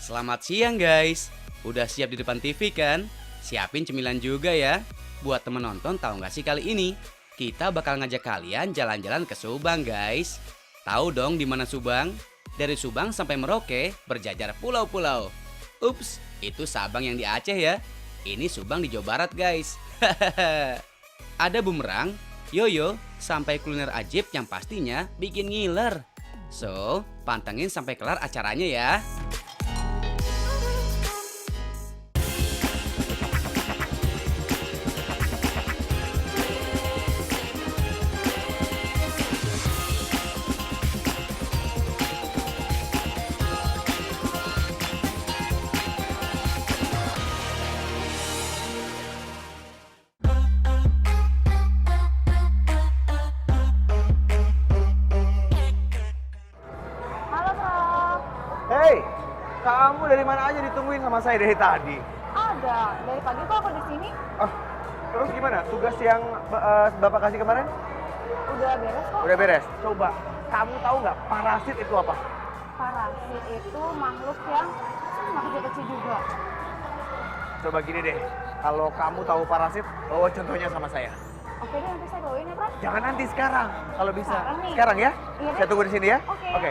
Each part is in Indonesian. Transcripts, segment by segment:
Selamat siang guys. Udah siap di depan TV kan? Siapin cemilan juga ya. Buat temen nonton tahu nggak sih kali ini? Kita bakal ngajak kalian jalan-jalan ke Subang guys. Tahu dong di mana Subang? Dari Subang sampai Merauke berjajar pulau-pulau. Ups, itu Sabang yang di Aceh ya. Ini Subang di Jawa Barat guys. Ada bumerang, yoyo, sampai kuliner ajib yang pastinya bikin ngiler. So, pantengin sampai kelar acaranya ya. Halo Kak, Hei, kamu dari mana aja ditungguin sama saya dari tadi? ada. Dari pagi kok aku di sini. Ah, terus gimana? Tugas yang Bapak kasih kemarin? Udah beres kok. Udah beres. Coba, kamu tahu nggak parasit itu apa? Parasit itu makhluk yang sama kecil-kecil juga. Coba gini deh, kalau kamu tahu parasit, bawa contohnya sama saya. Oke deh, nanti saya bawain ya, Prak. Jangan nanti sekarang, kalau bisa. Sekarang nih? Sekarang ya? Iya deh. Saya tunggu di sini ya. Oke.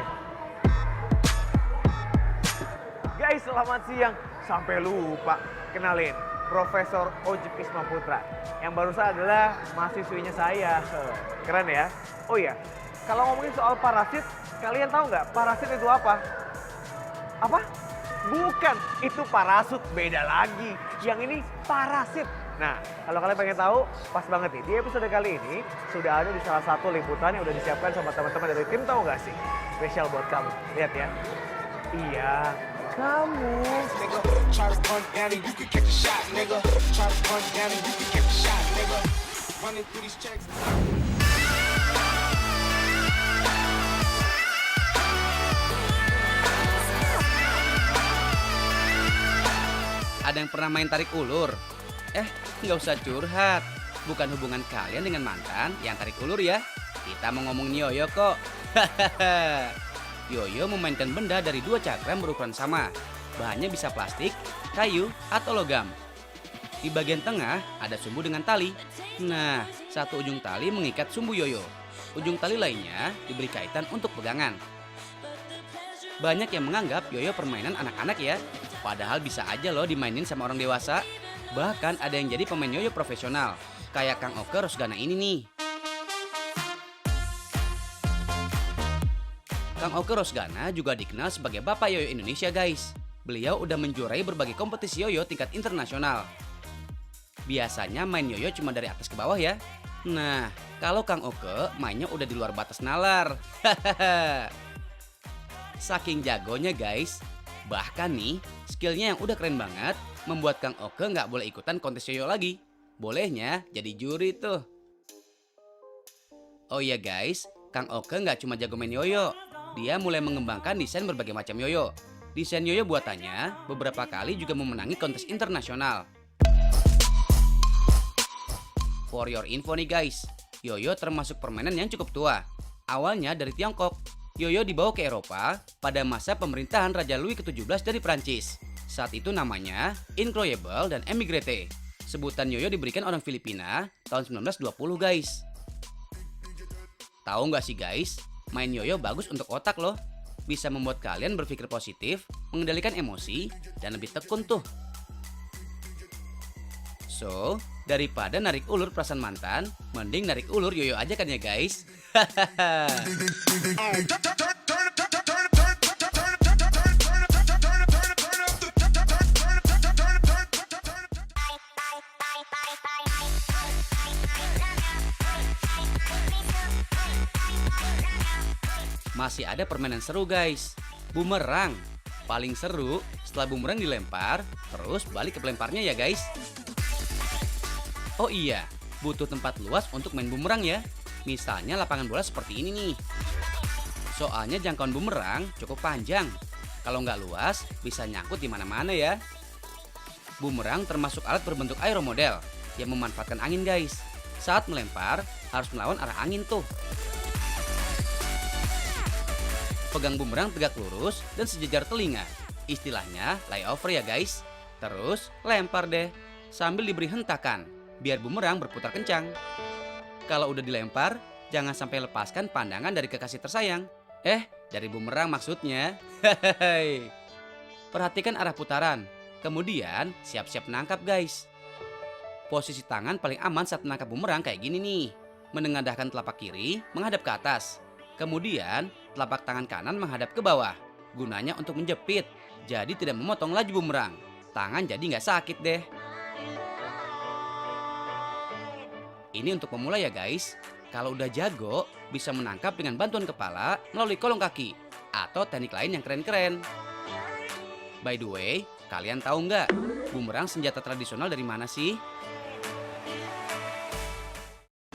Guys, selamat siang. Sampai lupa kenalin, Profesor Ojib Kisma Putra. Yang barusan adalah mahasiswinya saya. Keren ya? Oh iya, kalau ngomongin soal parasit, kalian tahu nggak parasit itu apa? Apa? Bukan, itu parasut, beda lagi. Yang ini parasit. Nah, kalau kalian pengen tahu, pas banget nih. Di episode kali ini, sudah ada di salah satu liputan yang udah disiapkan sama teman-teman dari tim, tahu nggak sih? Spesial buat kamu. Lihat ya. Iya, kamu. Nigga, try to run down and you can catch a shot, nigga. Try to run down and you can catch a shot, nigga. Running through these checks. Ada yang pernah main tarik ulur? Nggak usah curhat. Bukan hubungan kalian dengan mantan yang tarik ulur ya. Kita mau ngomongin yoyo kok. Yoyo memainkan benda dari dua cakram berukuran sama. Bahannya bisa plastik, kayu, atau logam. Di bagian tengah ada sumbu dengan tali. Nah, satu ujung tali mengikat sumbu yoyo. Ujung tali lainnya diberi kaitan untuk pegangan. Banyak yang menganggap yoyo permainan anak-anak ya. Padahal bisa aja loh dimainin sama orang dewasa. Bahkan ada yang jadi pemain yoyo profesional. Kayak Kang Oke Rosgana ini nih. Kang Oke Rosgana juga dikenal sebagai Bapak Yoyo Indonesia guys. Beliau udah menjuarai berbagai kompetisi yoyo tingkat internasional. Biasanya main yoyo cuma dari atas ke bawah ya. Nah, kalau Kang Oke mainnya udah di luar batas nalar. Saking jagonya guys. Bahkan nih, skillnya yang udah keren banget membuat Kang Oke nggak boleh ikutan kontes yoyo lagi. Bolehnya jadi juri tuh. Oh iya guys, Kang Oke nggak cuma jago main yoyo. Dia mulai mengembangkan desain berbagai macam yoyo. Desain yoyo buatannya beberapa kali juga memenangi kontes internasional. For your info nih guys, yoyo termasuk permainan yang cukup tua. Awalnya dari Tiongkok. Yoyo dibawa ke Eropa pada masa pemerintahan Raja Louis ke-17 dari Prancis. Saat itu namanya Incroyable dan Emigrate. Sebutan yoyo diberikan orang Filipina tahun 1920 guys. Tahu nggak sih guys, main yoyo bagus untuk otak loh. Bisa membuat kalian berpikir positif, mengendalikan emosi, dan lebih tekun tuh. So, daripada narik ulur perasaan mantan, mending narik ulur yoyo aja kan ya guys. Masih ada permainan seru guys. Bumerang. Paling seru setelah bumerang dilempar, terus balik ke pelemparnya ya guys. Oh iya, butuh tempat luas untuk main bumerang ya. Misalnya lapangan bola seperti ini nih. Soalnya jangkauan bumerang cukup panjang. Kalau nggak luas, bisa nyangkut di mana-mana ya. Bumerang termasuk alat berbentuk aeromodel yang memanfaatkan angin guys. Saat melempar, harus melawan arah angin tuh. Pegang bumerang tegak lurus dan sejajar telinga. Istilahnya layover ya guys. Terus lempar deh, sambil diberi hentakan, biar bumerang berputar kencang. Kalau udah dilempar, jangan sampai lepaskan pandangan dari kekasih tersayang. Dari bumerang maksudnya. Hehehe. Perhatikan arah putaran, kemudian siap-siap menangkap guys. Posisi tangan paling aman saat menangkap bumerang kayak gini nih. Menengadahkan telapak kiri menghadap ke atas. Kemudian telapak tangan kanan menghadap ke bawah. Gunanya untuk menjepit, jadi tidak memotong laju bumerang. Tangan jadi nggak sakit deh. Ini untuk pemula ya guys. Kalau udah jago, bisa menangkap dengan bantuan kepala melalui kolong kaki. Atau teknik lain yang keren-keren. By the way, kalian tahu nggak bumerang senjata tradisional dari mana sih?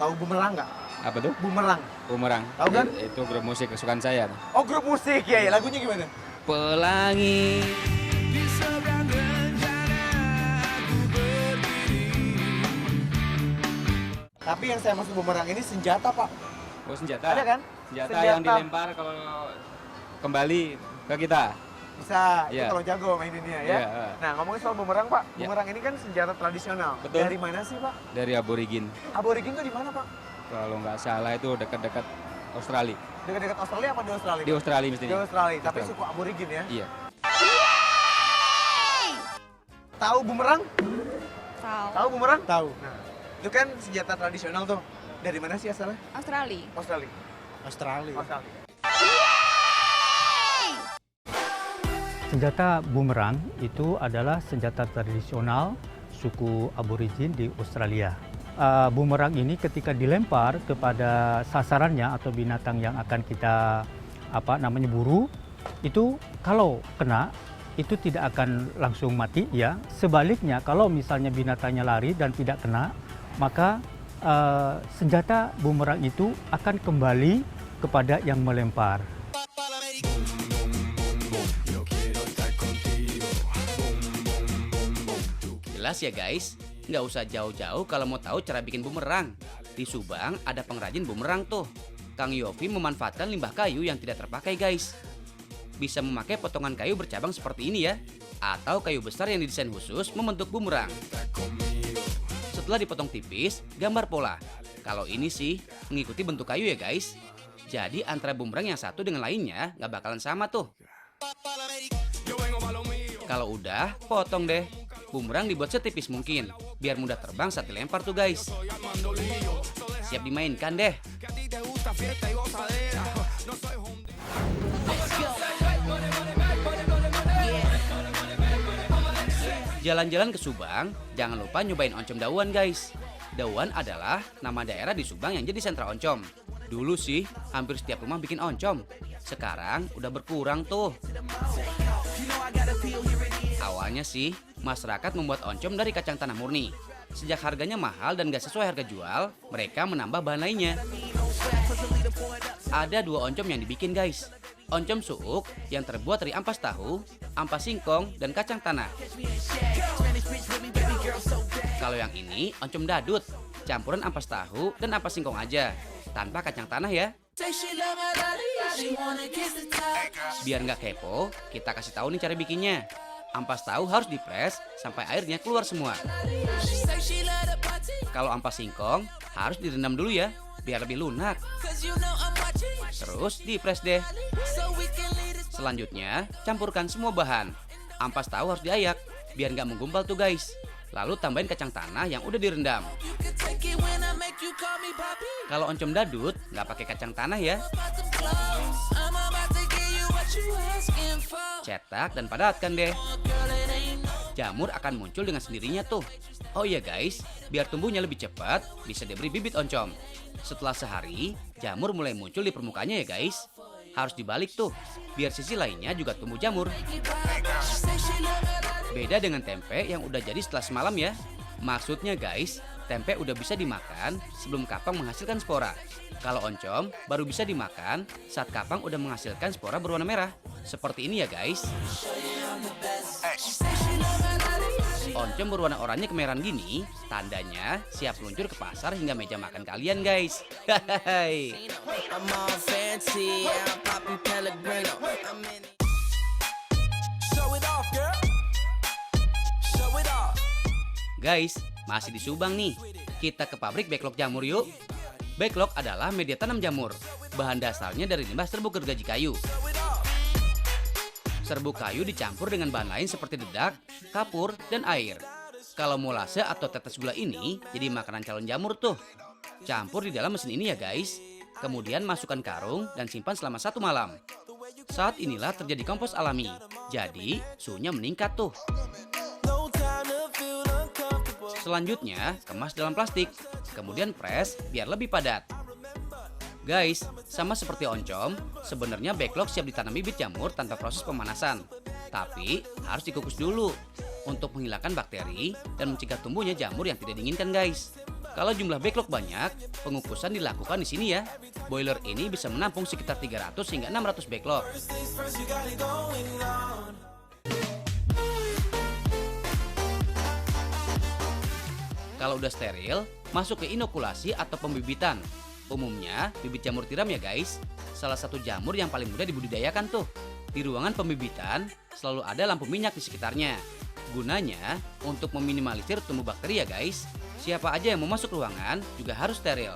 Tahu bumerang nggak? Apa tuh? Bumerang. Bumerang. Tahu kan? Itu grup musik kesukaan saya. Oh, grup musik ya. Lagunya gimana? Pelangi. Tapi yang saya maksud bumerang ini senjata, Pak. Oh, senjata. Ada kan? Senjata yang dilempar kalau kembali ke kita. Bisa, itu Iya. kalau jago maininnya ya. Iya. Nah, ngomongin soal bumerang, Pak. Iya. Bumerang ini kan senjata tradisional. Betul. Dari mana sih, Pak? Dari aborigin. Aborigin tuh di mana, Pak? Kalau nggak salah itu dekat-dekat Australia. Dekat-dekat Australia apa di Australia? Di Australia Di mestinya. Australia, tapi Betul. suku aborigin ya. Iya. Tahu bumerang? Tahu. Tahu bumerang? Tahu. Nah, itu kan senjata tradisional tuh. Dari mana sih asalnya? Australia. Australia. Australia. Australia. Senjata bumerang itu adalah senjata tradisional suku aborigin di Australia. Bumerang ini ketika dilempar kepada sasarannya atau binatang yang akan kita buru, itu kalau kena itu tidak akan langsung mati ya. Sebaliknya kalau misalnya binatangnya lari dan tidak kena, maka senjata bumerang itu akan kembali kepada yang melempar. Jelas ya guys, nggak usah jauh-jauh kalau mau tahu cara bikin bumerang. Di Subang ada pengrajin bumerang tuh. Kang Yofi memanfaatkan limbah kayu yang tidak terpakai guys. Bisa memakai potongan kayu bercabang seperti ini ya. Atau kayu besar yang didesain khusus membentuk bumerang. Setelah dipotong tipis, gambar pola. Kalau ini sih mengikuti bentuk kayu ya guys. Jadi antara bumerang yang satu dengan lainnya nggak bakalan sama tuh. Kalau udah, potong deh. Bumerang dibuat setipis mungkin, biar mudah terbang saat dilempar tuh guys. Siap dimainkan deh. Jalan-jalan ke Subang, jangan lupa nyobain oncom Dauan guys. Dauan adalah nama daerah di Subang yang jadi sentra oncom. Dulu sih, hampir setiap rumah bikin oncom. Sekarang udah berkurang tuh. Awalnya sih, masyarakat membuat oncom dari kacang tanah murni. Sejak harganya mahal dan gak sesuai harga jual, mereka menambah bahan lainnya. Ada 2 oncom yang dibikin guys. Oncom suuk yang terbuat dari ampas tahu, ampas singkong, dan kacang tanah. Kalau yang ini oncom dadut, campuran ampas tahu dan ampas singkong aja, tanpa kacang tanah ya. Biar nggak kepo, kita kasih tahu nih cara bikinnya. Ampas tahu harus dipres sampai airnya keluar semua. Kalau ampas singkong harus direndam dulu ya, biar lebih lunak. Terus dipres deh. Selanjutnya, campurkan semua bahan. Ampas tahu harus diayak, biar nggak menggumpal tuh guys. Lalu tambahin kacang tanah yang udah direndam. Kalau oncom dadut, nggak pakai kacang tanah ya. Cetak dan padatkan deh. Jamur akan muncul dengan sendirinya tuh. Oh iya guys, biar tumbuhnya lebih cepat, bisa diberi bibit oncom. Setelah sehari, jamur mulai muncul di permukaannya ya guys. Harus dibalik tuh, biar sisi lainnya juga tumbuh jamur. Beda dengan tempe yang udah jadi setelah semalam ya. Maksudnya guys, tempe udah bisa dimakan sebelum kapang menghasilkan spora. Kalau oncom baru bisa dimakan saat kapang udah menghasilkan spora berwarna merah. Seperti ini ya guys. Oncom berwarna oranye kemerahan gini, tandanya siap meluncur ke pasar hingga meja makan kalian guys. Hehehe. I'm all fancy, I'm popping Pellegrino. I'm in it. So it Guys, masih di Subang nih. Kita ke pabrik backlog jamur yuk. Backlog adalah media tanam jamur. Bahan dasarnya dari limbah serbuk gergaji kayu. Serbuk kayu dicampur dengan bahan lain seperti dedak, kapur, dan air. Kalau molase atau tetes gula ini jadi makanan calon jamur tuh. Campur di dalam mesin ini ya guys. Kemudian masukkan karung dan simpan selama 1 malam. Saat inilah terjadi kompos alami. Jadi suhunya meningkat tuh. Selanjutnya kemas dalam plastik. Kemudian press biar lebih padat. Guys, sama seperti oncom, sebenarnya backlog siap ditanam bibit jamur tanpa proses pemanasan. Tapi harus dikukus dulu untuk menghilangkan bakteri dan mencegah tumbuhnya jamur yang tidak diinginkan guys. Kalau jumlah backlog banyak, pengukusan dilakukan di sini ya. Boiler ini bisa menampung sekitar 300 hingga 600 backlog. Kalau udah steril, masuk ke inokulasi atau pembibitan. Umumnya bibit jamur tiram ya guys. Salah satu jamur yang paling mudah dibudidayakan tuh. Di ruangan pembibitan selalu ada lampu minyak di sekitarnya. Gunanya untuk meminimalisir tumbuh bakteri ya guys. Siapa aja yang mau masuk ruangan juga harus steril.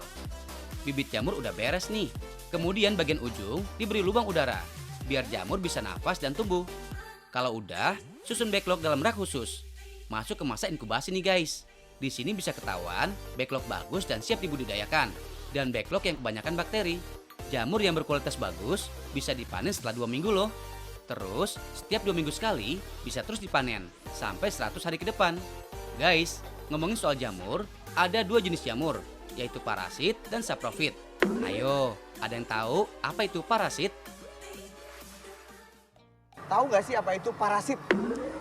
Bibit jamur udah beres nih. Kemudian bagian ujung diberi lubang udara biar jamur bisa nafas dan tumbuh. Kalau udah, susun backlog dalam rak khusus. Masuk ke masa inkubasi nih guys. Di sini bisa ketahuan backlog bagus dan siap dibudidayakan. Dan backlog yang kebanyakan bakteri. Jamur yang berkualitas bagus bisa dipanen setelah 2 minggu loh. Terus setiap 2 minggu sekali bisa terus dipanen sampai 100 hari ke depan. Guys, ngomongin soal jamur, ada 2 jenis jamur, yaitu parasit dan saprofit. Ayo, ada yang tahu apa itu parasit? Tahu nggak sih apa itu parasit?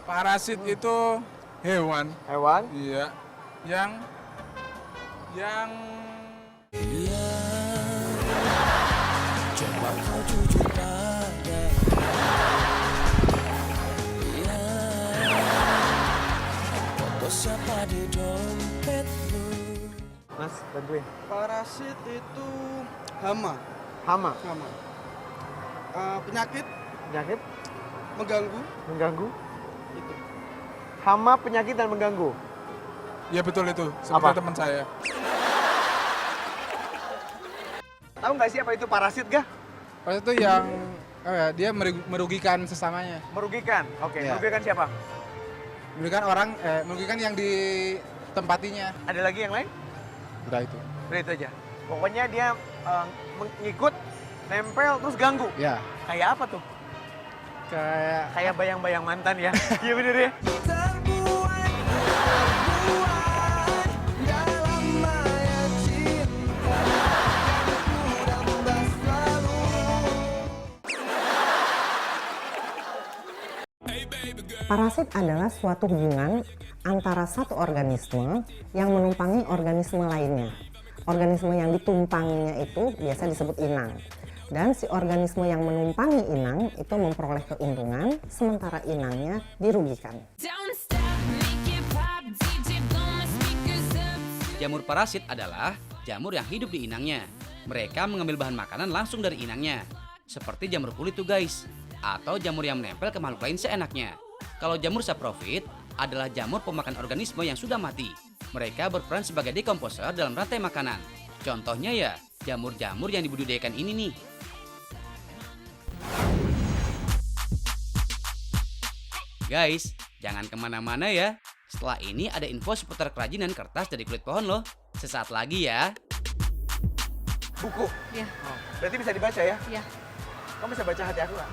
Parasit itu hewan. Hewan? Iya. Yang Coba kau jujur pada foto siapa di dompetmu. Mas, bantuin. Parasit itu hama. Hama. Penyakit Penyakit? mengganggu Mengganggu? itu. Hama, penyakit, dan mengganggu. ya betul itu, seperti Apa? teman saya. Tahu nggak sih apa itu parasit gak? Parasit itu yang dia merugikan sesamanya. Merugikan. Oke, Iya. merugikan siapa? Merugikan orang, merugikan yang ditempatinya. Ada lagi yang lain? Udah itu. Udah itu aja. Pokoknya dia ngikut, nempel, terus ganggu. Ya, Kayak apa tuh? Kayak bayang-bayang mantan ya. Iya bener ya? Parasit adalah suatu hubungan antara satu organisme yang menumpangi organisme lainnya. Organisme yang ditumpanginya itu biasa disebut inang. Dan si organisme yang menumpangi inang itu memperoleh keuntungan, sementara inangnya dirugikan. Jamur parasit adalah jamur yang hidup di inangnya. Mereka mengambil bahan makanan langsung dari inangnya. Seperti jamur kulit tuh guys. Atau jamur yang menempel ke makhluk lain seenaknya. Kalau jamur saprofit adalah jamur pemakan organisme yang sudah mati. Mereka berperan sebagai dekomposer dalam rantai makanan. Contohnya ya, jamur-jamur yang dibudidayakan ini nih. Guys, jangan kemana-mana ya. Setelah ini ada info seputar kerajinan kertas dari kulit pohon loh. Sesaat lagi ya. Buku? Iya. Berarti bisa dibaca ya? Iya. Kamu bisa baca hati aku nggak?